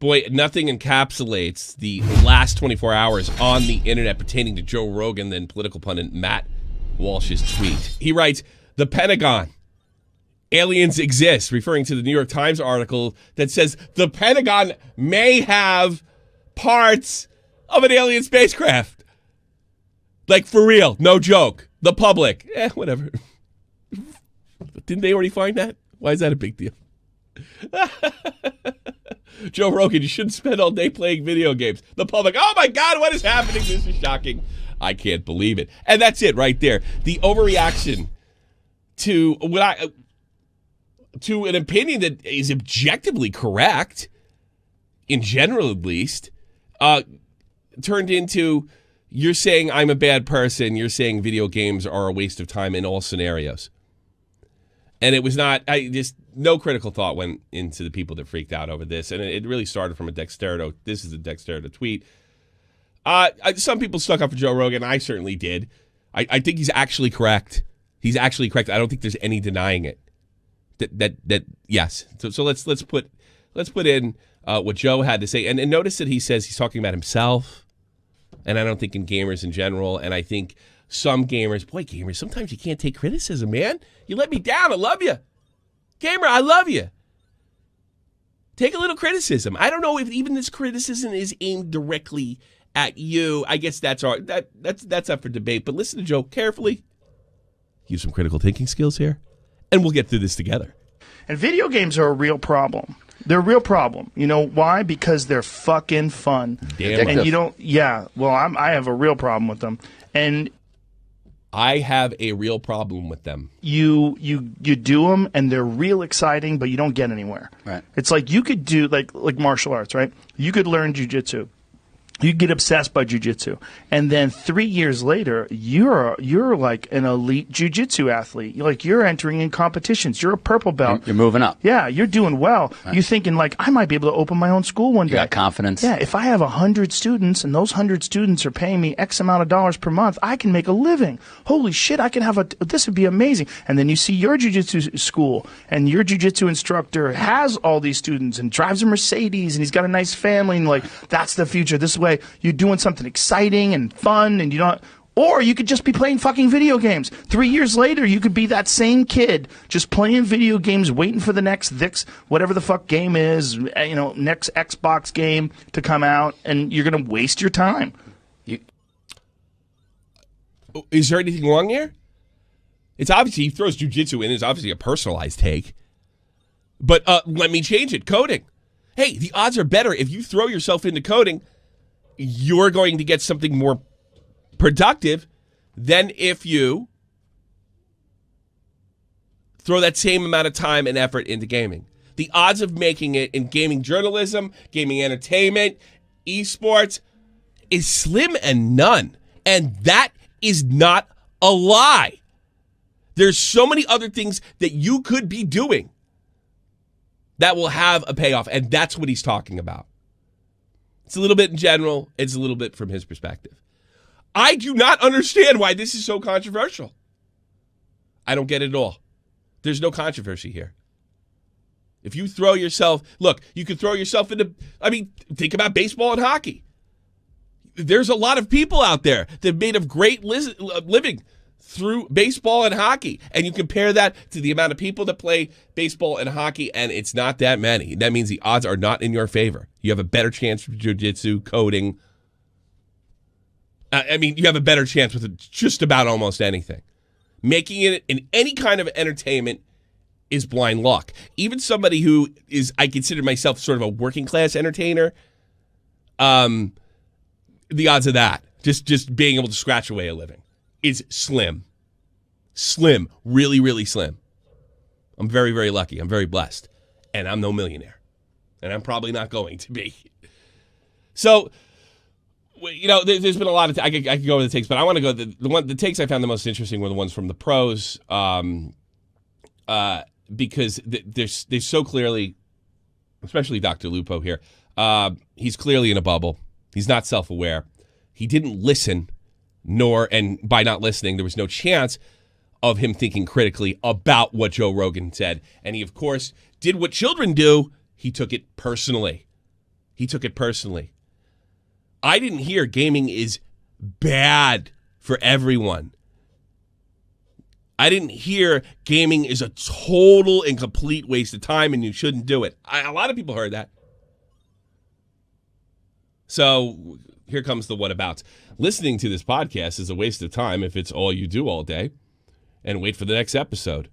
Boy, nothing encapsulates the last 24 hours on the internet pertaining to Joe Rogan than political pundit Matt Walsh's tweet. He writes, "The Pentagon. Aliens exist," referring to the New York Times article that says the Pentagon may have parts of an alien spacecraft. Like, for real, no joke. The public, whatever. Didn't they already find that? Why is that a big deal? Joe Rogan, you shouldn't spend all day playing video games. The public, oh my God, what is happening? This is shocking. I can't believe it. And that's it right there. The overreaction to an opinion that is objectively correct, in general at least, turned into, you're saying I'm a bad person, you're saying video games are a waste of time in all scenarios. And it was not, no critical thought went into the people that freaked out over this. And it really started from a Dexterito. This is a Dexterito tweet. Some people stuck up for Joe Rogan. I certainly did. I think he's actually correct. He's actually correct. I don't think there's any denying it. That yes. So let's put in what Joe had to say. And notice that he says he's talking about himself. And I don't think in gamers in general. And I think some gamers, sometimes you can't take criticism, man. You let me down. I love you. Gamer, I love you. Take a little criticism. I don't know if even this criticism is aimed directly at you. I guess that's up for debate. But listen to Joe carefully. Use some critical thinking skills here. And we'll get through this together. And video games are a real problem. They're a real problem. You know why? Because they're fucking fun. Damn. And you don't, I have a real problem with them. And I have a real problem with them. You do them, and they're real exciting, but you don't get anywhere. Right. It's like you could do like martial arts, right? You could learn jiu-jitsu. You get obsessed by jiu-jitsu, and then 3 years later, you're like an elite jiu-jitsu athlete. You're entering in competitions. You're a purple belt. You're moving up. Yeah, you're doing well. Right. You're thinking like, I might be able to open my own school one day. You got confidence. Yeah, if I have 100 students, and those 100 students are paying me X amount of dollars per month, I can make a living. Holy shit, I can have this would be amazing. And then you see your jiu-jitsu school, and your jiu-jitsu instructor has all these students and drives a Mercedes, and he's got a nice family, and like, that's the future. This way you're doing something exciting and fun, and you don't. Or you could just be playing fucking video games. 3 years later, you could be that same kid just playing video games, waiting for the next whatever the fuck game is, next Xbox game to come out, and you're gonna waste your time. Is there anything wrong here? It's obviously he throws jiu-jitsu in. It's obviously a personalized take. But let me change it. Coding. Hey, the odds are better if you throw yourself into coding. You're going to get something more productive than if you throw that same amount of time and effort into gaming. The odds of making it in gaming journalism, gaming entertainment, esports is slim and none. And that is not a lie. There's so many other things that you could be doing that will have a payoff, and that's what he's talking about. It's a little bit in general. It's a little bit from his perspective. I do not understand why this is so controversial. I don't get it at all. There's no controversy here. If you throw yourself, look, you could throw yourself into, think about baseball and hockey. There's a lot of people out there that made a great living through baseball and hockey. And you compare that to the amount of people that play baseball and hockey, and it's not that many. That means the odds are not in your favor. You have a better chance for jiu-jitsu, coding. You have a better chance with just about almost anything. Making it in any kind of entertainment is blind luck. Even somebody who is, I consider myself sort of a working class entertainer, the odds of that, just being able to scratch away a living, is slim. Slim. Really, really slim. I'm very, very lucky. I'm very blessed. And I'm no millionaire. And I'm probably not going to be. So, there's been a lot of, I could go over the takes, but I want to go, the takes I found the most interesting were the ones from the pros, because they're so clearly, especially Dr. Lupo here, he's clearly in a bubble. He's not self-aware. He didn't listen, and by not listening, there was no chance of him thinking critically about what Joe Rogan said. And he, of course, did what children do. He took it personally. He took it personally. I didn't hear gaming is bad for everyone. I didn't hear gaming is a total and complete waste of time and you shouldn't do it. A lot of people heard that. So here comes the whatabouts. Listening to this podcast is a waste of time if it's all you do all day. And wait for the next episode.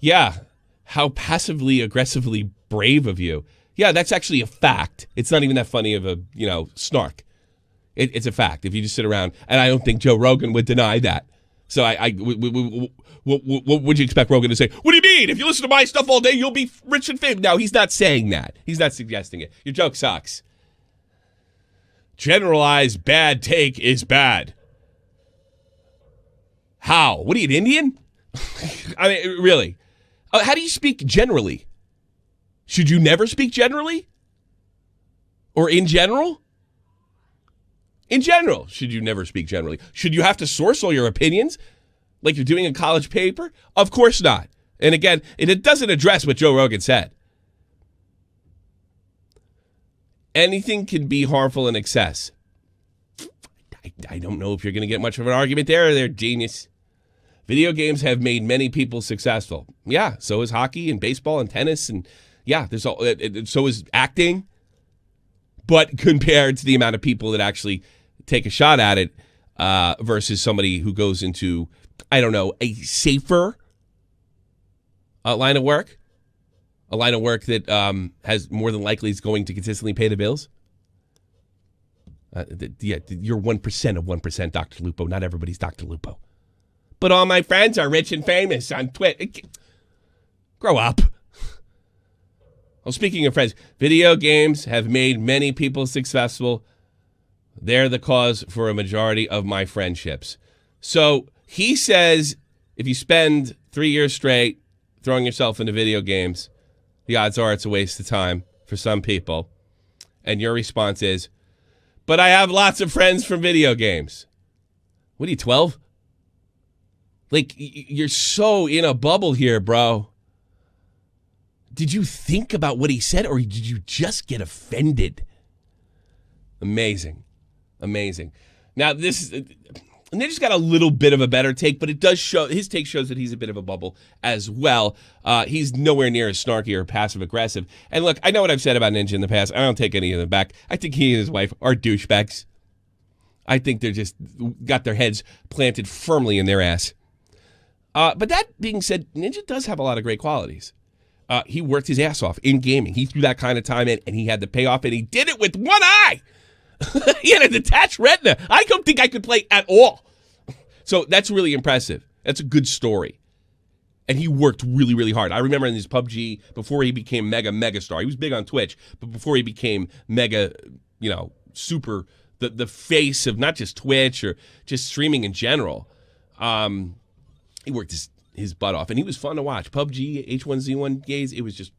Yeah, how passively aggressively brave of you. Yeah, that's actually a fact. It's not even that funny of a, snark. It's a fact. If you just sit around, and I don't think Joe Rogan would deny that. So what would you expect Rogan to say? What do you mean? If you listen to my stuff all day, you'll be rich and famous. No, he's not saying that. He's not suggesting it. Your joke sucks. Generalized bad take is bad. How? What are you, an Indian? I mean, really. How do you speak generally? Should you never speak generally? Or in general? In general, should you never speak generally? Should you have to source all your opinions like you're doing a college paper? Of course not. And again, it doesn't address what Joe Rogan said. Anything can be harmful in excess. I don't know if you're going to get much of an argument there. They're genius. Video games have made many people successful. Yeah, so is hockey and baseball and tennis. And yeah, so is acting. But compared to the amount of people that actually take a shot at it versus somebody who goes into, I don't know, a safer line of work, a line of work that has more than likely is going to consistently pay the bills. You're 1% of 1%, Dr. Lupo. Not everybody's Dr. Lupo. But all my friends are rich and famous on Twitter. Grow up. Well, speaking of friends, video games have made many people successful. They're the cause for a majority of my friendships. So he says if you spend 3 years straight throwing yourself into video games, the odds are it's a waste of time for some people. And your response is, but I have lots of friends from video games. What are you, 12? Like, you're so in a bubble here, bro. Did you think about what he said, or did you just get offended? Amazing. Amazing. Now, Ninja's got a little bit of a better take, but it does show, his take shows that he's a bit of a bubble as well. He's nowhere near as snarky or passive-aggressive. And look, I know what I've said about Ninja in the past. I don't take any of them back. I think he and his wife are douchebags. I think they're just got their heads planted firmly in their ass. But that being said, Ninja does have a lot of great qualities. He worked his ass off in gaming. He threw that kind of time in, and he had the payoff, and he did it with one eye. He had a detached retina. I don't think I could play at all. So that's really impressive. That's a good story. And he worked really, really hard. I remember in his PUBG, before he became mega star, he was big on Twitch, but before he became mega, super, the face of not just Twitch or just streaming in general, he worked his butt off, and he was fun to watch. PUBG, H1Z1 games, it was just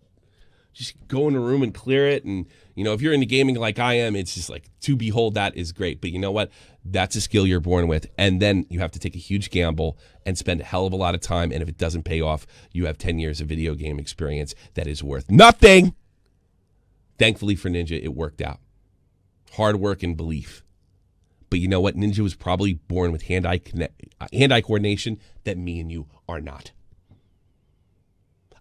go in a room and clear it. And, if you're into gaming like I am, it's just like, to behold that is great. But you know what? That's a skill you're born with. And then you have to take a huge gamble and spend a hell of a lot of time. And if it doesn't pay off, you have 10 years of video game experience that is worth nothing. Thankfully for Ninja, it worked out. Hard work and belief. But you know what? Ninja was probably born with hand-eye coordination that me and you are not.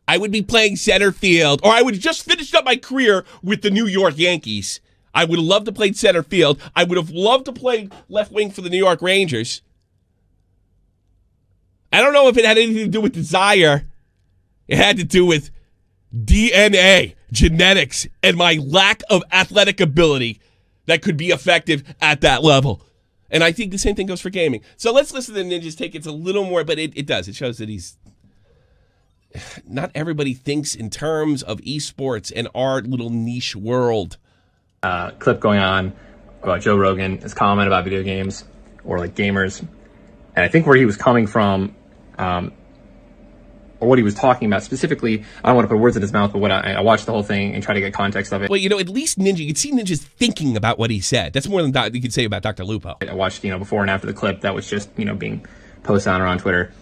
I would be playing center field, or I would have just finished up my career with the New York Yankees. I would have loved to play center field. I would have loved to play left wing for the New York Rangers. I don't know if it had anything to do with desire. It had to do with DNA, genetics, and my lack of athletic ability that could be effective at that level. And I think the same thing goes for gaming. So let's listen to Ninja's take. It's a little more, but it does. It shows that he's... Not everybody thinks in terms of esports and our little niche world. Clip going on about Joe Rogan, his comment about video games or like gamers. And I think where he was coming from, or what he was talking about specifically, I don't want to put words in his mouth, but what I watched the whole thing and try to get context of it. Well, at least Ninja, you can see Ninja's thinking about what he said. That's more than you could say about Dr. Lupo. I watched, before and after the clip that was just, being posted on or on Twitter.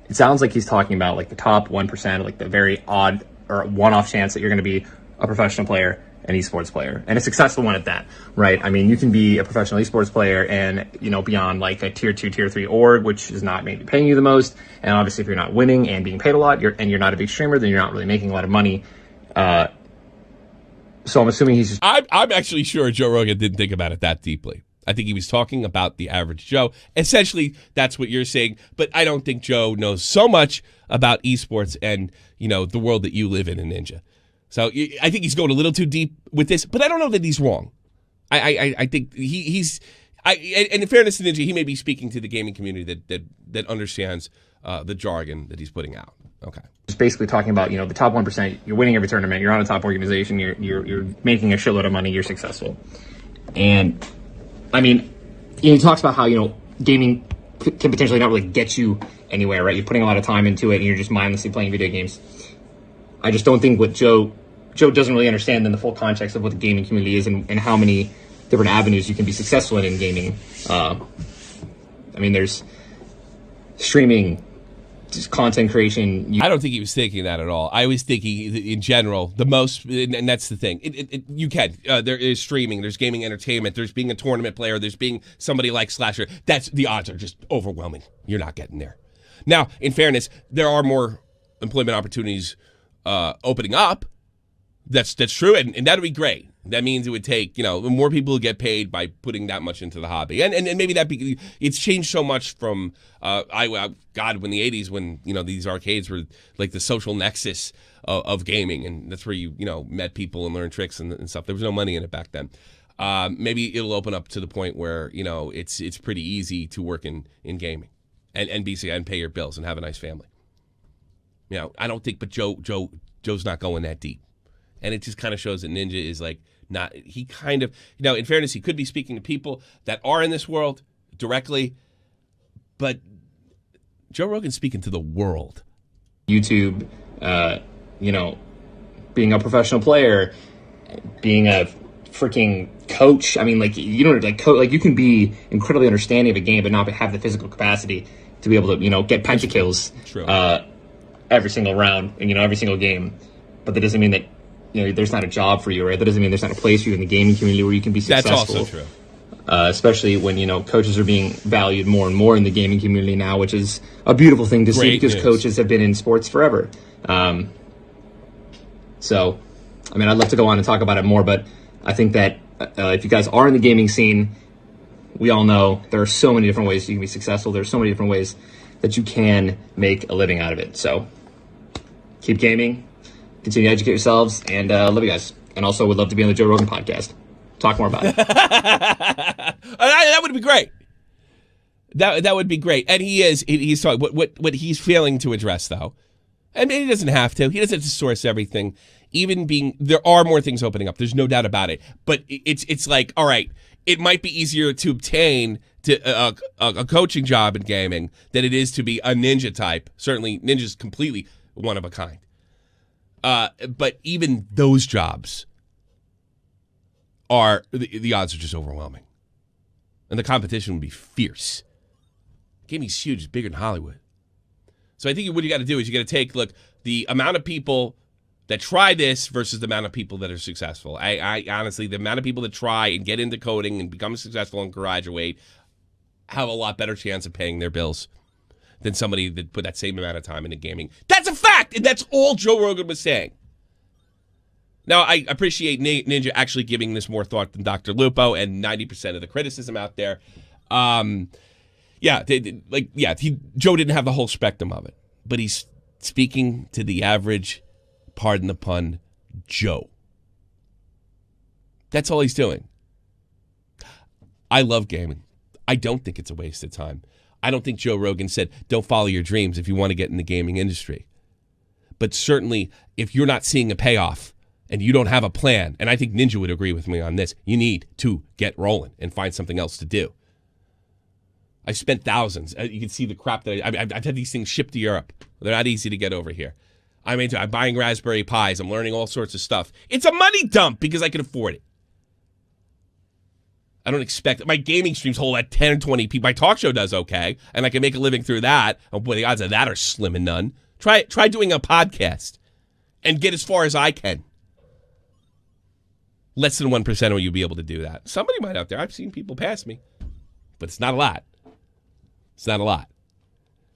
It sounds like he's talking about like the top 1%, like the very odd or one-off chance that you're going to be a professional player. an esports player, and a successful one at that, right? I mean, you can be a professional esports player and, beyond like a tier 2, tier 3 org, which is not maybe paying you the most. And obviously if you're not winning and being paid a lot, you're not a big streamer, then you're not really making a lot of money. So I'm assuming he's just... I'm actually sure Joe Rogan didn't think about it that deeply. I think he was talking about the average Joe. Essentially, that's what you're saying. But I don't think Joe knows so much about esports and, the world that you live in Ninja. So I think he's going a little too deep with this, but I don't know that he's wrong. I think he's and in fairness to Ninja, he may be speaking to the gaming community that understands the jargon that he's putting out. Okay. Just basically talking about, the top 1%, you're winning every tournament, you're on a top organization, you're making a shitload of money, you're successful. And I mean, he talks about how, gaming can potentially not really get you anywhere, right? You're putting a lot of time into it and you're just mindlessly playing video games. I just don't think what Joe doesn't really understand then the full context of what the gaming community is and how many different avenues you can be successful in gaming. I mean, there's streaming, just content creation. I don't think he was thinking that at all. I was thinking, in general, the most, and that's the thing. You can. There is streaming. There's gaming entertainment. There's being a tournament player. There's being somebody like Slasher. The odds are just overwhelming. You're not getting there. Now, in fairness, there are more employment opportunities opening up. That's true, and that would be great. That means it would take, more people get paid by putting that much into the hobby. And maybe it's changed so much from, when the 80s, when, these arcades were like the social nexus of gaming. And that's where you met people and learned tricks and stuff. There was no money in it back then. Maybe it'll open up to the point where, it's pretty easy to work in gaming and pay your bills and have a nice family. I don't think, but Joe's not going that deep. And it just kind of shows that Ninja is like not, he kind of, in fairness, he could be speaking to people that are in this world directly, but Joe Rogan's speaking to the world. YouTube, being a professional player, being a freaking coach. I mean, like, you can be incredibly understanding of a game, but not have the physical capacity to be able to, get pentakills every single round and, every single game. But that doesn't mean that, there's not a job for you, right? That doesn't mean there's not a place for you in the gaming community where you can be successful. That's also true. Especially when, coaches are being valued more and more in the gaming community now, which is a beautiful thing to see because coaches have been in sports forever. So, I mean, I'd love to go on and talk about it more, but I think that if you guys are in the gaming scene, we all know there are so many different ways you can be successful. There's so many different ways that you can make a living out of it. So, keep gaming. Continue to educate yourselves, and love you guys. And also would love to be on the Joe Rogan podcast. Talk more about it. That would be great. That would be great. And he's talking, what he's failing to address, though, and he doesn't have to. He doesn't have to source everything. There are more things opening up. There's no doubt about it. But it's like, all right, it might be easier to obtain a coaching job in gaming than it is to be a ninja type. Certainly, Ninja's completely one of a kind. But even those jobs the odds are just overwhelming. And the competition would be fierce. Gaming's huge, it's bigger than Hollywood. So I think what you got to do is you got to take, the amount of people that try this versus the amount of people that are successful. I honestly, the amount of people that try and get into coding and become successful and graduate have a lot better chance of paying their bills than somebody that put that same amount of time into gaming. That's a fact, and that's all Joe Rogan was saying. Now, I appreciate Ninja actually giving this more thought than Dr. Lupo and 90% of the criticism out there. Joe didn't have the whole spectrum of it, but he's speaking to the average, pardon the pun, Joe. That's all he's doing. I love gaming. I don't think it's a waste of time. I don't think Joe Rogan said, don't follow your dreams if you want to get in the gaming industry. But certainly, if you're not seeing a payoff and you don't have a plan, and I think Ninja would agree with me on this, you need to get rolling and find something else to do. I spent thousands. You can see the crap that I've had these things shipped to Europe. They're not easy to get over here. I'm buying Raspberry Pis. I'm learning all sorts of stuff. It's a money dump because I can afford it. I don't expect my gaming streams hold at 10 or 20 people. My talk show does okay, and I can make a living through that. Oh boy, the odds of that are slim and none. Try doing a podcast and get as far as I can. Less than 1% of you be able to do that. Somebody might out there. I've seen people pass me, but it's not a lot. It's not a lot.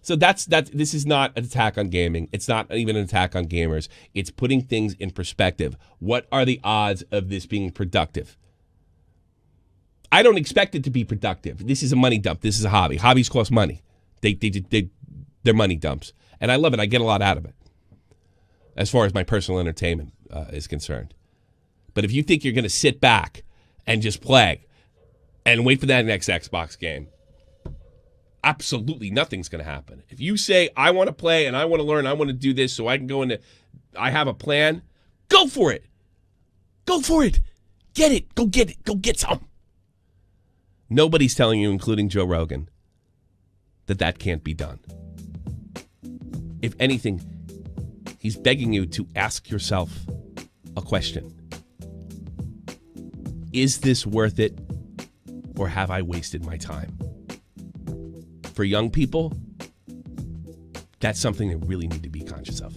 So this is not an attack on gaming. It's not even an attack on gamers. It's putting things in perspective. What are the odds of this being productive? I don't expect it to be productive. This is a money dump. This is a hobby. Hobbies cost money. They're money dumps. And I love it. I get a lot out of it as far as my personal entertainment is concerned. But if you think you're going to sit back and just play and wait for that next Xbox game, absolutely nothing's going to happen. If you say, I want to play and I want to learn, I want to do this so I can go into, I have a plan, go for it. Go for it. Get it. Go get it. Go get some. Nobody's telling you, including Joe Rogan, that can't be done. If anything, he's begging you to ask yourself a question. Is this worth it, or have I wasted my time? For young people, that's something they really need to be conscious of.